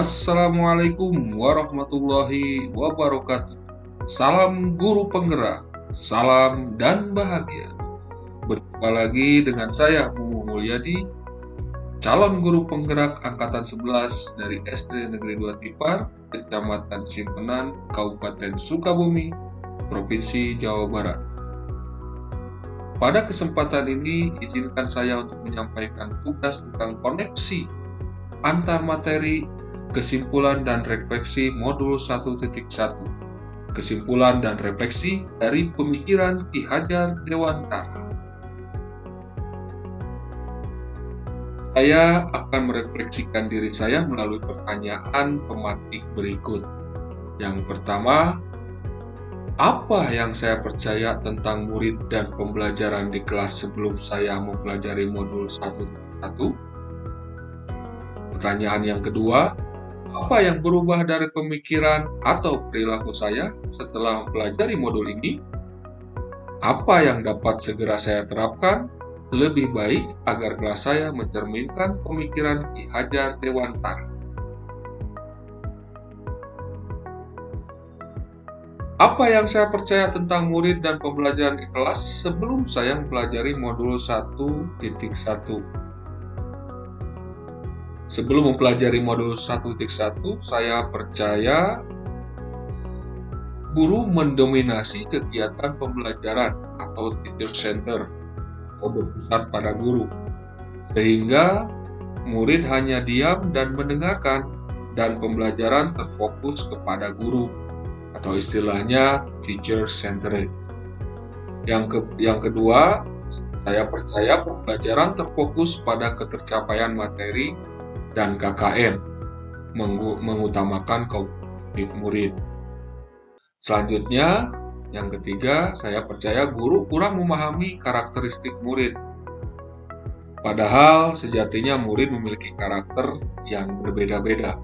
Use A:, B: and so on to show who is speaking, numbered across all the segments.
A: Assalamualaikum warahmatullahi wabarakatuh. Salam guru penggerak, salam dan bahagia. Berjumpa lagi dengan saya Mumu Mulyadi, calon guru penggerak angkatan 11 dari SD Negeri 2 Tipar, Kecamatan Simpenan, Kabupaten Sukabumi, Provinsi Jawa Barat. Pada kesempatan ini, izinkan saya untuk menyampaikan tugas tentang koneksi antar materi, kesimpulan dan refleksi modul 1.1. Kesimpulan dan refleksi dari pemikiran Ki Hajar Dewantara. Saya akan merefleksikan diri saya melalui pertanyaan tematik berikut. Yang pertama, apa yang saya percaya tentang murid dan pembelajaran di kelas sebelum saya mempelajari modul 1.1? Pertanyaan yang kedua, apa yang berubah dari pemikiran atau perilaku saya setelah mempelajari modul ini? Apa yang dapat segera saya terapkan lebih baik agar kelas saya mencerminkan pemikiran Ki Hajar Dewantara? Apa yang saya percaya tentang murid dan pembelajaran di kelas sebelum saya mempelajari modul 1.1? Sebelum mempelajari modul 1.1, saya percaya guru mendominasi kegiatan pembelajaran atau teacher center atau berpusat pada guru, sehingga murid hanya diam dan mendengarkan dan pembelajaran terfokus kepada guru atau istilahnya teacher centered. Yang kedua, saya percaya pembelajaran terfokus pada ketercapaian materi dan KKM, mengutamakan kognitif murid. Selanjutnya, yang ketiga, saya percaya guru kurang memahami karakteristik murid. Padahal sejatinya murid memiliki karakter yang berbeda-beda.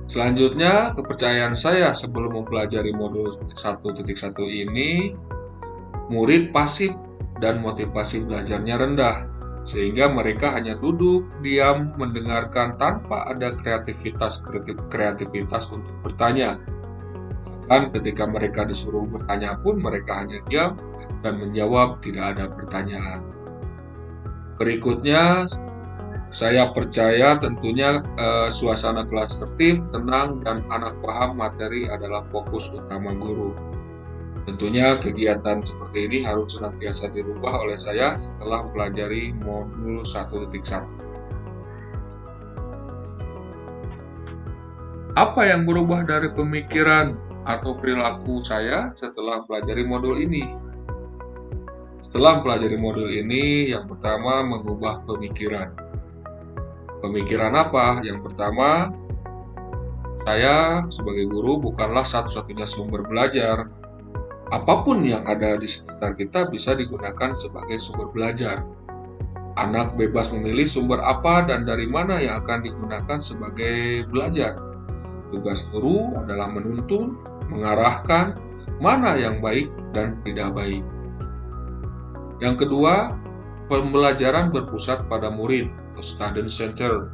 A: Selanjutnya, kepercayaan saya sebelum mempelajari modul 1.1 ini, murid pasif dan motivasi belajarnya rendah, sehingga mereka hanya duduk, diam, mendengarkan tanpa ada kreativitas untuk bertanya. Bahkan ketika mereka disuruh bertanya pun mereka hanya diam dan menjawab, tidak ada pertanyaan. Berikutnya, saya percaya tentunya suasana kelas tertib, tenang, dan anak paham materi adalah fokus utama guru. Tentunya kegiatan seperti ini harus senantiasa dirubah oleh saya setelah mempelajari modul 1.1. Apa yang berubah dari pemikiran atau perilaku saya setelah mempelajari modul ini? Setelah mempelajari modul ini, yang pertama mengubah pemikiran. Pemikiran apa? Yang pertama, saya sebagai guru bukanlah satu-satunya sumber belajar. Apapun yang ada di sekitar kita bisa digunakan sebagai sumber belajar. Anak bebas memilih sumber apa dan dari mana yang akan digunakan sebagai belajar. Tugas guru adalah menuntun, mengarahkan mana yang baik dan tidak baik. Yang kedua, pembelajaran berpusat pada murid atau student centered.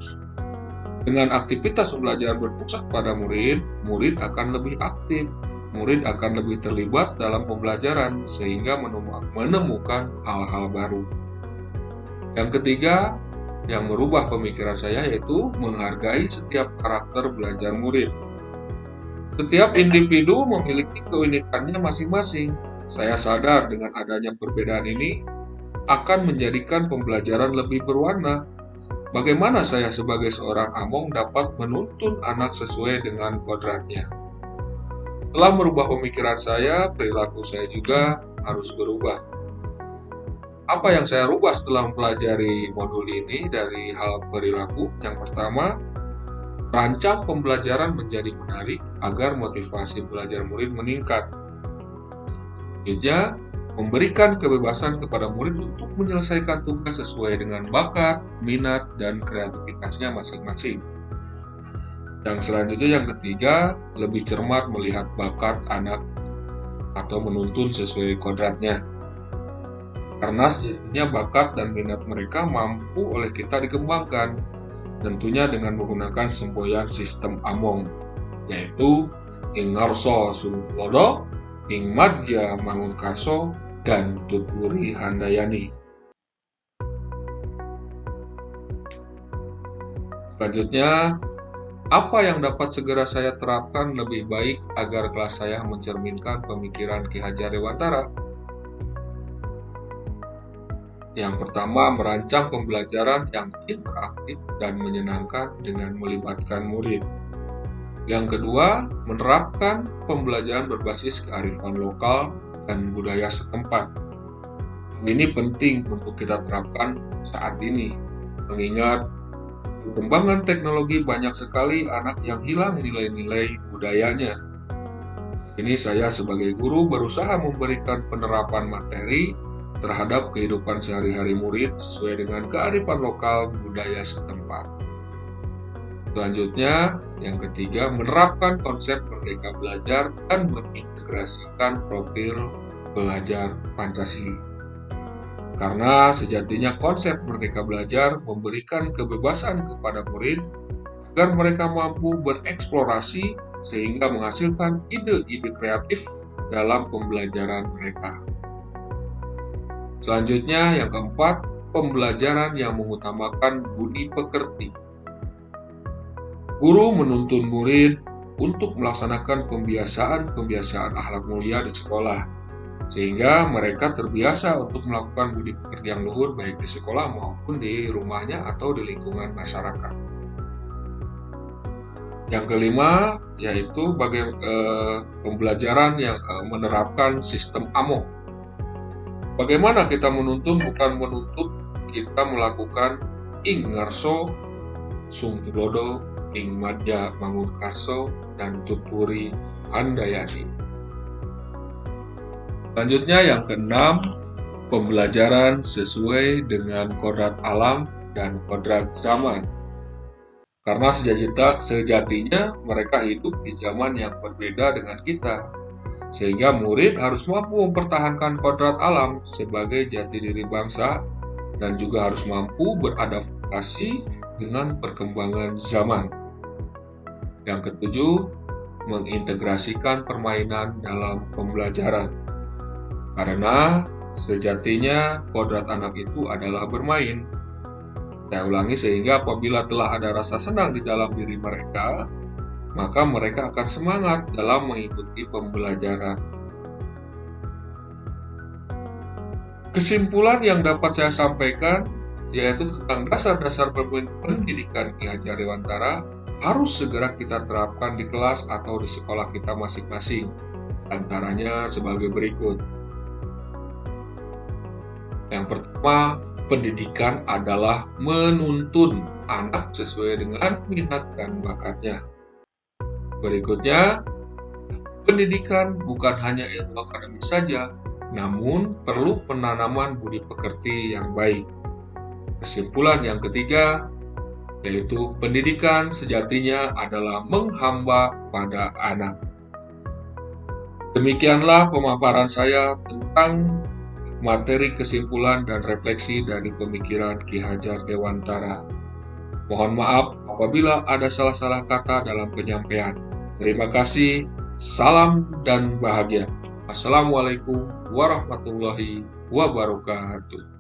A: Dengan aktivitas pembelajaran berpusat pada murid, murid akan lebih aktif. Murid akan lebih terlibat dalam pembelajaran sehingga menemukan hal-hal baru. Yang ketiga, yang merubah pemikiran saya yaitu menghargai setiap karakter belajar murid. Setiap individu memiliki keunikannya masing-masing. Saya sadar dengan adanya perbedaan ini akan menjadikan pembelajaran lebih berwarna. Bagaimana saya sebagai seorang among dapat menuntun anak sesuai dengan kodratnya? Setelah merubah pemikiran saya, perilaku saya juga harus berubah. Apa yang saya rubah setelah mempelajari modul ini dari hal perilaku? Yang pertama, rancang pembelajaran menjadi menarik agar motivasi belajar murid meningkat. Selanjutnya, memberikan kebebasan kepada murid untuk menyelesaikan tugas sesuai dengan bakat, minat, dan kreativitasnya masing-masing. Yang selanjutnya, yang ketiga, lebih cermat melihat bakat anak atau menuntun sesuai kodratnya. Karena sejatinya bakat dan minat mereka mampu oleh kita dikembangkan. tentunya dengan menggunakan semboyan sistem Among, yaitu Ing Ngarso Sunglodo, Ing Madya Mangunkarso, dan Tutwuri Handayani. Selanjutnya, apa yang dapat segera saya terapkan lebih baik agar kelas saya mencerminkan pemikiran Ki Hajar Dewantara? Yang pertama, merancang pembelajaran yang interaktif dan menyenangkan dengan melibatkan murid. Yang kedua, menerapkan pembelajaran berbasis kearifan lokal dan budaya setempat. Ini penting untuk kita terapkan saat ini, mengingat perkembangan teknologi banyak sekali anak yang hilang nilai-nilai budayanya. Ini saya sebagai guru berusaha memberikan penerapan materi terhadap kehidupan sehari-hari murid sesuai dengan kearifan lokal budaya setempat. Selanjutnya, yang ketiga, menerapkan konsep Merdeka Belajar dan mengintegrasikan profil belajar Pancasila. Karena sejatinya konsep Merdeka Belajar memberikan kebebasan kepada murid agar mereka mampu bereksplorasi sehingga menghasilkan ide-ide kreatif dalam pembelajaran mereka. Selanjutnya, yang keempat, pembelajaran yang mengutamakan budi pekerti. Guru menuntun murid untuk melaksanakan pembiasaan akhlak mulia di sekolah, sehingga mereka terbiasa untuk melakukan budi pekerti yang luhur baik di sekolah maupun di rumahnya atau di lingkungan masyarakat. Yang kelima, yaitu pembelajaran yang menerapkan sistem Among. Bagaimana kita menuntun? Bukan menuntut kita melakukan Ing Ngarso Sunglodo, Ing Madya Mangunkarso, dan Tutwuri Handayani. Selanjutnya yang keenam, pembelajaran sesuai dengan kodrat alam dan kodrat zaman. Karena sejatinya mereka hidup di zaman yang berbeda dengan kita, sehingga murid harus mampu mempertahankan kodrat alam sebagai jati diri bangsa dan juga harus mampu beradaptasi dengan perkembangan zaman. Yang ketujuh, mengintegrasikan permainan dalam pembelajaran. Karena sejatinya kodrat anak itu adalah bermain. Saya ulangi, sehingga apabila telah ada rasa senang di dalam diri mereka, maka mereka akan semangat dalam mengikuti pembelajaran. Kesimpulan yang dapat saya sampaikan yaitu tentang dasar-dasar pendidikan Ki Hajar Dewantara harus segera kita terapkan di kelas atau di sekolah kita masing-masing. Antaranya sebagai berikut. Yang pertama, pendidikan adalah menuntun anak sesuai dengan minat dan bakatnya. Berikutnya, pendidikan bukan hanya ilmu akademis saja, namun perlu penanaman budi pekerti yang baik. Kesimpulan yang ketiga, yaitu pendidikan sejatinya adalah menghamba pada anak. Demikianlah pemaparan saya tentang materi kesimpulan dan refleksi dari pemikiran Ki Hajar Dewantara. Mohon maaf apabila ada salah-salah kata dalam penyampaian. Terima kasih, salam dan bahagia. Assalamualaikum warahmatullahi wabarakatuh.